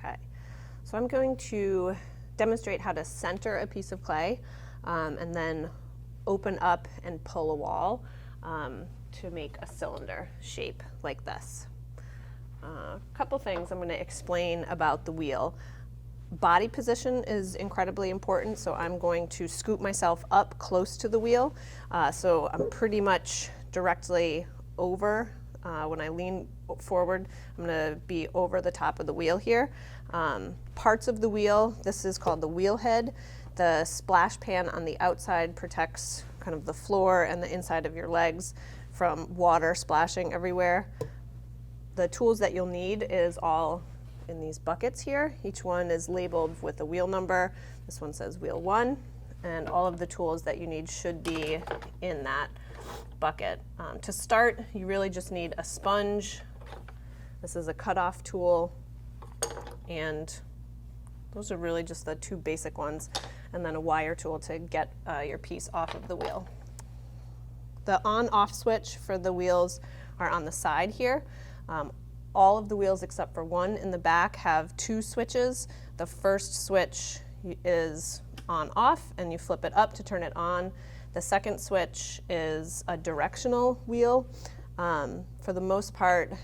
Okay, so I'm going to demonstrate how to center a piece of clay and then open up and pull a wall to make a cylinder shape like this. A couple things I'm going to explain about the wheel. Body position is incredibly important, so I'm going to scoop myself up close to the wheel. So I'm pretty much directly over. When I lean forward, I'm going to be over the top of the wheel here. Parts of the wheel, this is called the wheel head. The splash pan on the outside protects kind of the floor and the inside of your legs from water splashing everywhere. The tools that you'll need is all in these buckets here. Each one is labeled with a wheel number. This one says wheel 1, and all of the tools that you need should be in that bucket. To start, you really just need a sponge. This is a cutoff tool, and those are really just the two basic ones, and then a wire tool to get your piece off of the wheel. The on-off switch for the wheels are on the side here. All of the wheels except for one in the back have two switches. The first switch is on-off, and you flip it up to turn it on. The second switch is a directional wheel. For the most part,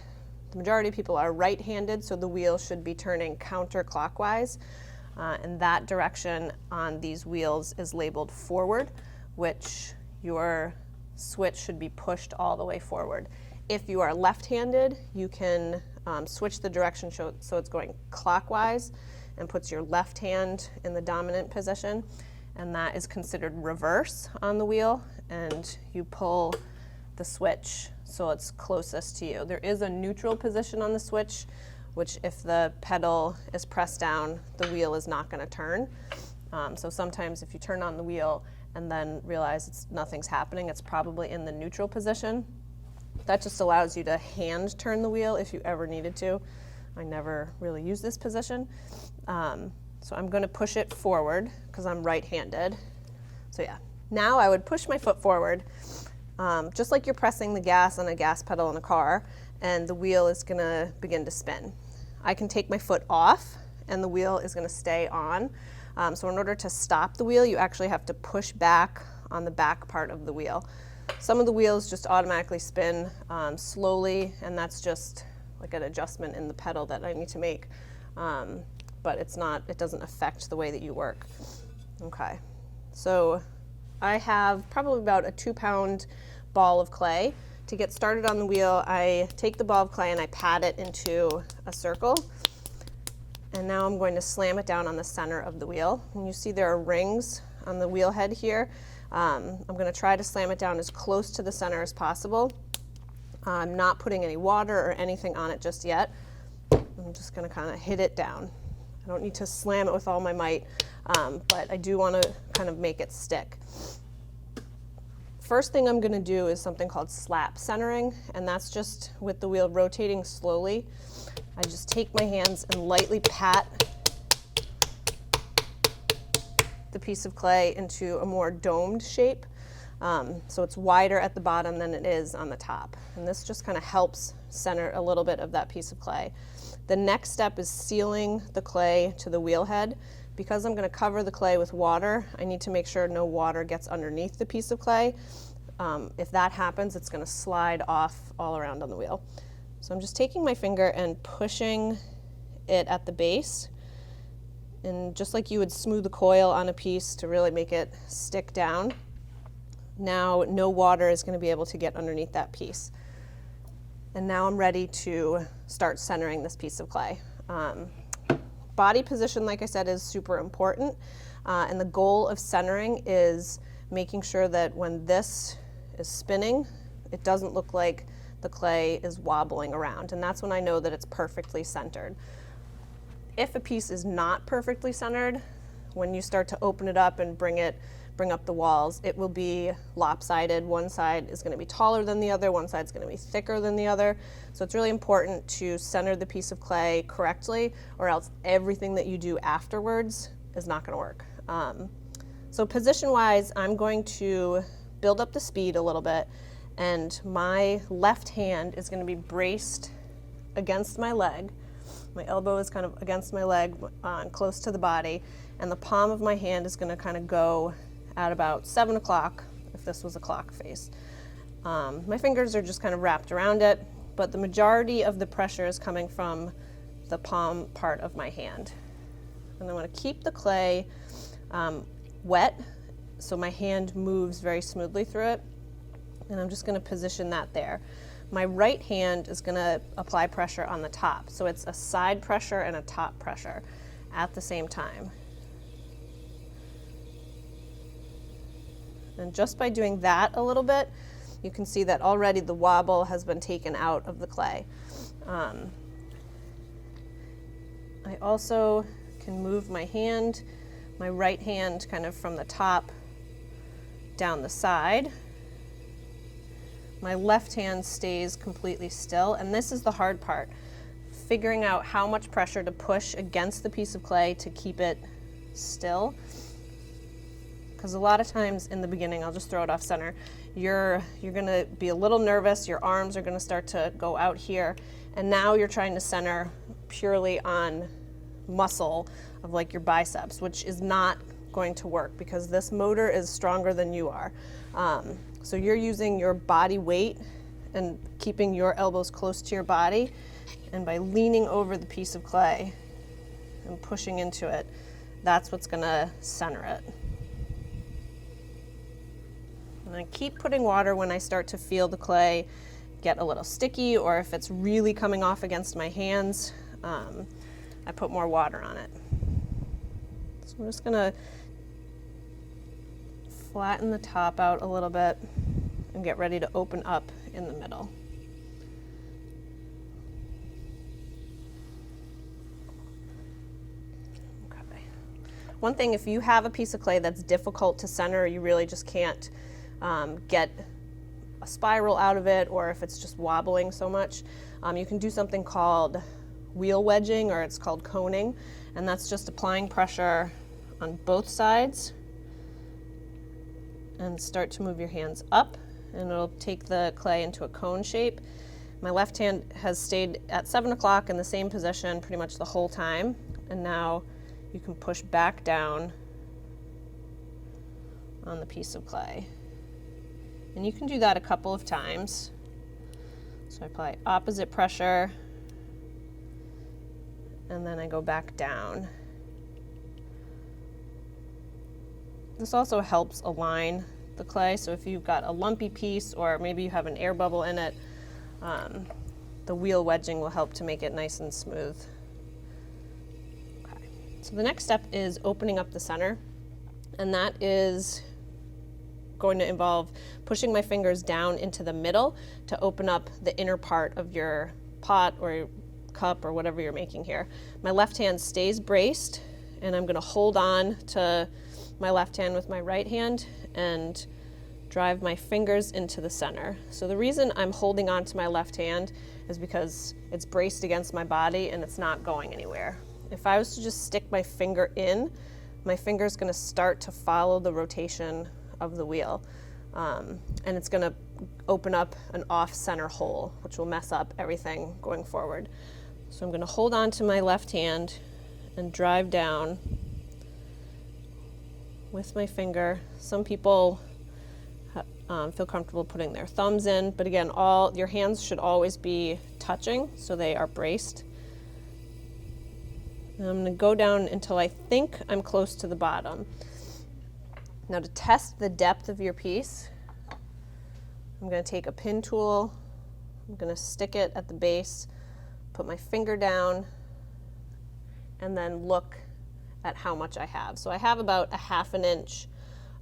the majority of people are right-handed, so the wheel should be turning counterclockwise. And that direction on these wheels is labeled forward, which your switch should be pushed all the way forward. If you are left-handed, you can switch the direction so it's going clockwise and puts your left hand in the dominant position, and that is considered reverse on the wheel, and you pull the switch so it's closest to you. There is a neutral position on the switch, which if the pedal is pressed down, the wheel is not going to turn. So sometimes if you turn on the wheel and then realize nothing's happening, it's probably in the neutral position. That just allows you to hand turn the wheel if you ever needed to. I never really use this position. So I'm going to push it forward because I'm right-handed. So yeah, now I would push my foot forward, just like you're pressing the gas on a gas pedal in a car, and the wheel is going to begin to spin. I can take my foot off, and the wheel is going to stay on. So in order to stop the wheel, you actually have to push back on the back part of the wheel. Some of the wheels just automatically spin slowly, and that's just like an adjustment in the pedal that I need to make. But it doesn't affect the way that you work. Okay, so I have probably about a 2-pound ball of clay. To get started on the wheel, I take the ball of clay and I pat it into a circle. And now I'm going to slam it down on the center of the wheel. And you see there are rings on the wheel head here. I'm going to try to slam it down as close to the center as possible. I'm not putting any water or anything on it just yet. I'm just going to kind of hit it down. I don't need to slam it with all my might, but I do want to kind of make it stick. First thing I'm going to do is something called slap centering, and that's just with the wheel rotating slowly. I just take my hands and lightly pat the piece of clay into a more domed shape. So it's wider at the bottom than it is on the top. And this just kind of helps center a little bit of that piece of clay. The next step is sealing the clay to the wheel head. Because I'm going to cover the clay with water, I need to make sure no water gets underneath the piece of clay. If that happens, it's going to slide off all around on the wheel. So I'm just taking my finger and pushing it at the base. And just like you would smooth the coil on a piece to really make it stick down, now no water is going to be able to get underneath that piece. And now I'm ready to start centering this piece of clay. Body position, like I said, is super important. And the goal of centering is making sure that when this is spinning, it doesn't look like the clay is wobbling around. And that's when I know that it's perfectly centered. If a piece is not perfectly centered, when you start to open it up and bring up the walls, it will be lopsided. One side is going to be taller than the other, one side is going to be thicker than the other. So it's really important to center the piece of clay correctly, or else everything that you do afterwards is not going to work. So position-wise, I'm going to build up the speed a little bit, and my left hand is going to be braced against my leg, My elbow is kind of against my leg, close to the body, and the palm of my hand is going to kind of go at about 7 o'clock, if this was a clock face. My fingers are just kind of wrapped around it, but the majority of the pressure is coming from the palm part of my hand. And I want to keep the clay wet, so my hand moves very smoothly through it, and I'm just going to position that there. My right hand is going to apply pressure on the top, so it's a side pressure and a top pressure at the same time. And just by doing that a little bit, you can see that already the wobble has been taken out of the clay. I also can move my hand, my right hand kind of from the top down the side. My left hand stays completely still, and this is the hard part, figuring out how much pressure to push against the piece of clay to keep it still. Because a lot of times in the beginning, I'll just throw it off center, you're gonna be a little nervous, your arms are gonna start to go out here, and now you're trying to center purely on muscle of like your biceps, which is not going to work because this motor is stronger than you are. So you're using your body weight and keeping your elbows close to your body, and by leaning over the piece of clay and pushing into it, that's what's gonna center it. And I keep putting water when I start to feel the clay get a little sticky, or if it's really coming off against my hands, I put more water on it. So I'm just gonna flatten the top out a little bit and get ready to open up in the middle. Okay. One thing, if you have a piece of clay that's difficult to center, you really just can't get a spiral out of it, or if it's just wobbling so much, you can do something called wheel wedging, or it's called coning, and that's just applying pressure on both sides and start to move your hands up, and it'll take the clay into a cone shape. My left hand has stayed at 7 o'clock in the same position pretty much the whole time, and now you can push back down on the piece of clay. And you can do that a couple of times. So I apply opposite pressure, and then I go back down. This also helps align the clay, so if you've got a lumpy piece or maybe you have an air bubble in it, the wheel wedging will help to make it nice and smooth. Okay. So the next step is opening up the center, and that is going to involve pushing my fingers down into the middle to open up the inner part of your pot or your cup or whatever you're making here. My left hand stays braced, and I'm going to hold on to my left hand with my right hand and drive my fingers into the center. So the reason I'm holding on to my left hand is because it's braced against my body and it's not going anywhere. If I was to just stick my finger in, my finger's going to start to follow the rotation of the wheel, and it's going to open up an off-center hole, which will mess up everything going forward. So I'm going to hold on to my left hand and drive down with my finger. Some people feel comfortable putting their thumbs in, but again, your hands should always be touching so they are braced. And I'm going to go down until I think I'm close to the bottom. Now, to test the depth of your piece, I'm going to take a pin tool, I'm going to stick it at the base, put my finger down, and then look at how much I have. So I have about a 1/2 inch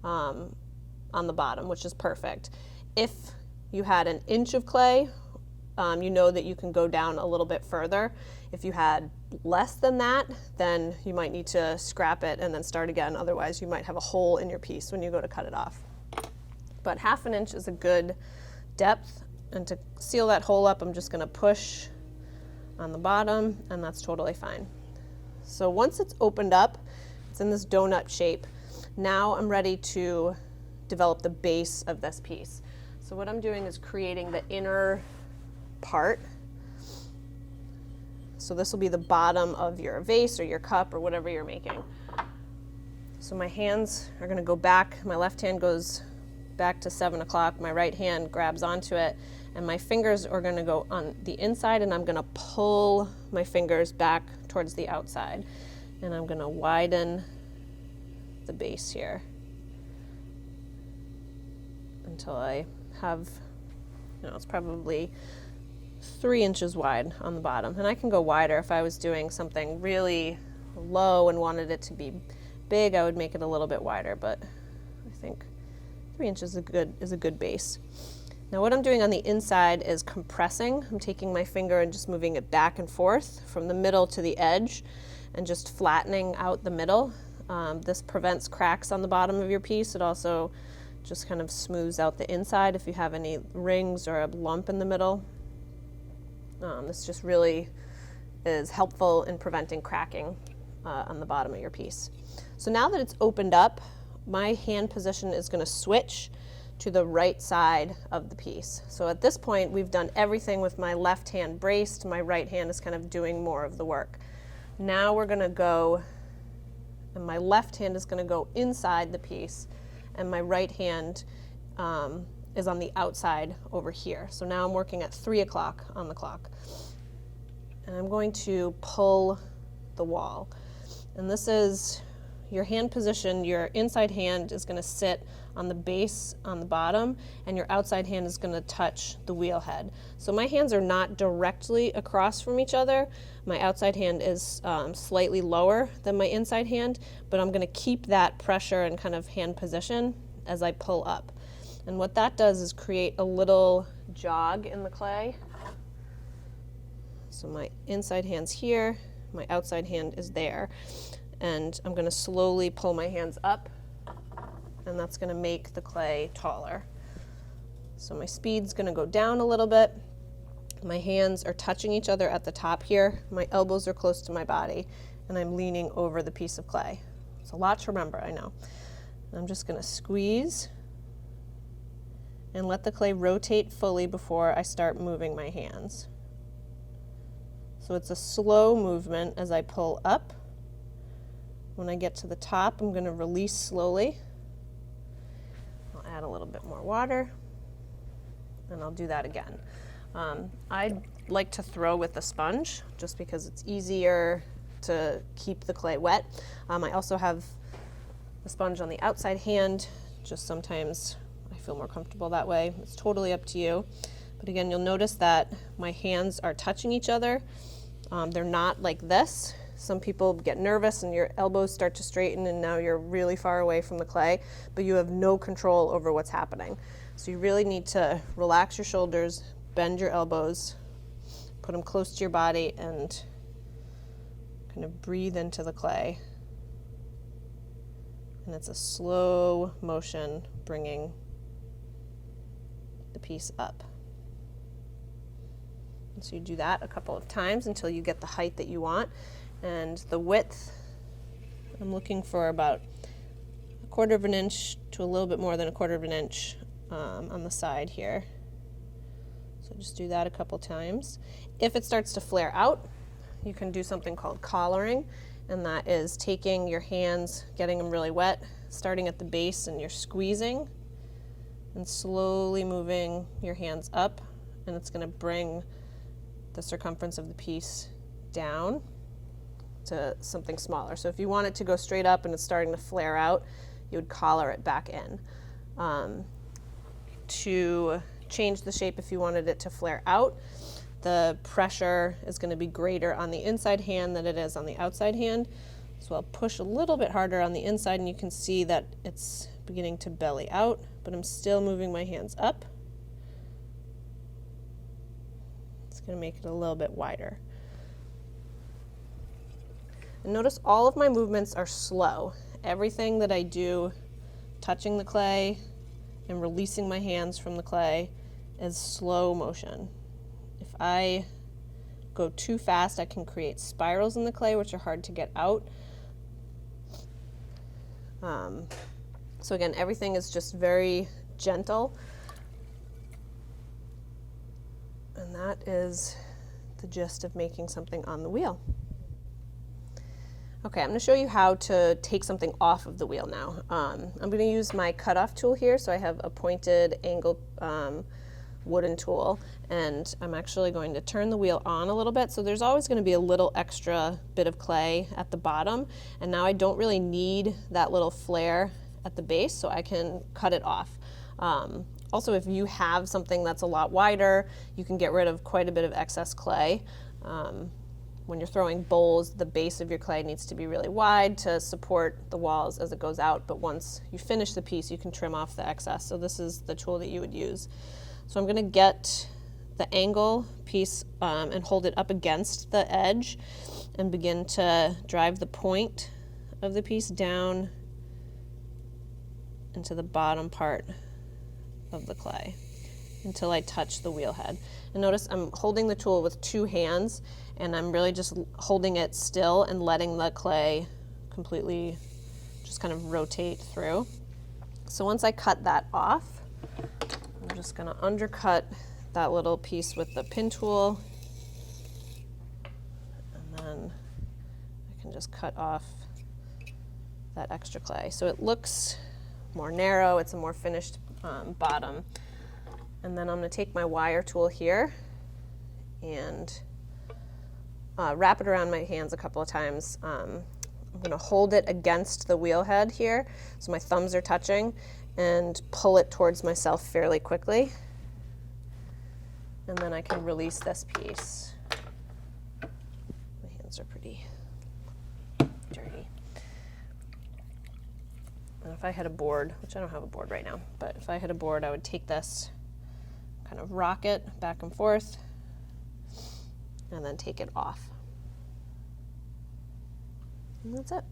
on the bottom, which is perfect. If you had 1 inch of clay, you know that you can go down a little bit further. If you had less than that, then you might need to scrap it and then start again. Otherwise, you might have a hole in your piece when you go to cut it off. But 1/2 inch is a good depth, and to seal that hole up, I'm just going to push on the bottom, and that's totally fine. So once it's opened up, it's in this donut shape. Now I'm ready to develop the base of this piece. So what I'm doing is creating the inner part. So this will be the bottom of your vase or your cup or whatever you're making. So my hands are going to go back. My left hand goes back to 7 o'clock. My right hand grabs onto it, and my fingers are going to go on the inside, and I'm going to pull my fingers back towards the outside. And I'm going to widen the base here until I have, it's probably 3 inches wide on the bottom. And I can go wider if I was doing something really low and wanted it to be big. I would make it a little bit wider, but I think 3 inches is a good base. Now what I'm doing on the inside is compressing. I'm taking my finger and just moving it back and forth from the middle to the edge and just flattening out the middle. This prevents cracks on the bottom of your piece. It also just kind of smooths out the inside if you have any rings or a lump in the middle. This just really is helpful in preventing cracking on the bottom of your piece. So now that it's opened up, my hand position is going to switch to the right side of the piece. So at this point, we've done everything with my left hand braced. My right hand is kind of doing more of the work. Now we're going to go, and my left hand is going to go inside the piece, and my right hand is on the outside over here. So now I'm working at 3 o'clock on the clock. And I'm going to pull the wall. And this is your hand position. Your inside hand is going to sit on the base on the bottom, and your outside hand is going to touch the wheel head. So my hands are not directly across from each other. My outside hand is slightly lower than my inside hand, but I'm going to keep that pressure and kind of hand position as I pull up. And what that does is create a little jog in the clay. So my inside hand's here, my outside hand is there. And I'm going to slowly pull my hands up, and that's going to make the clay taller. So my speed's going to go down a little bit. My hands are touching each other at the top here. My elbows are close to my body, and I'm leaning over the piece of clay. It's a lot to remember, I know. And I'm just going to squeeze and let the clay rotate fully before I start moving my hands. So it's a slow movement as I pull up. When I get to the top, I'm going to release slowly. I'll add a little bit more water, and I'll do that again. I like to throw with a sponge just because it's easier to keep the clay wet. I also have the sponge on the outside hand, just sometimes I feel more comfortable that way. It's totally up to you. But again, you'll notice that my hands are touching each other. They're not like this. Some people get nervous and your elbows start to straighten and now you're really far away from the clay, but you have no control over what's happening. So you really need to relax your shoulders, bend your elbows, put them close to your body, and kind of breathe into the clay. And it's a slow motion bringing the piece up. And so you do that a couple of times until you get the height that you want. And the width, I'm looking for about 1/4 of an inch to a little bit more than 1/4 of an inch on the side here. So just do that a couple times. If it starts to flare out, you can do something called collaring, and that is taking your hands, getting them really wet, starting at the base, and you're squeezing and slowly moving your hands up, and it's going to bring the circumference of the piece down to something smaller. So if you want it to go straight up and it's starting to flare out, you would collar it back in. To change the shape, if you wanted it to flare out, the pressure is going to be greater on the inside hand than it is on the outside hand. So I'll push a little bit harder on the inside, and you can see that it's beginning to belly out, but I'm still moving my hands up. It's going to make it a little bit wider. And notice all of my movements are slow. Everything that I do touching the clay and releasing my hands from the clay is slow motion. If I go too fast, I can create spirals in the clay, which are hard to get out. So again, everything is just very gentle. And that is the gist of making something on the wheel. Okay, I'm going to show you how to take something off of the wheel now. I'm going to use my cutoff tool here, so I have a pointed angle wooden tool, and I'm actually going to turn the wheel on a little bit, so there's always going to be a little extra bit of clay at the bottom, and now I don't really need that little flare at the base, so I can cut it off. Also, if you have something that's a lot wider, you can get rid of quite a bit of excess clay. When you're throwing bowls, the base of your clay needs to be really wide to support the walls as it goes out, but once you finish the piece, you can trim off the excess. So this is the tool that you would use. So I'm going to get the angle piece and hold it up against the edge and begin to drive the point of the piece down into the bottom part of the clay until I touch the wheel head. And notice I'm holding the tool with two hands, and I'm really just holding it still and letting the clay completely just kind of rotate through. So once I cut that off, I'm just going to undercut that little piece with the pin tool, and then I can just cut off that extra clay. So it looks more narrow, it's a more finished bottom. And then I'm going to take my wire tool here and wrap it around my hands a couple of times. I'm going to hold it against the wheel head here, so my thumbs are touching, and pull it towards myself fairly quickly. And then I can release this piece. My hands are pretty dirty. And if I had a board, which I don't have a board right now, but if I had a board, I would take this, kind of rock it back and forth, and then take it off. And that's it.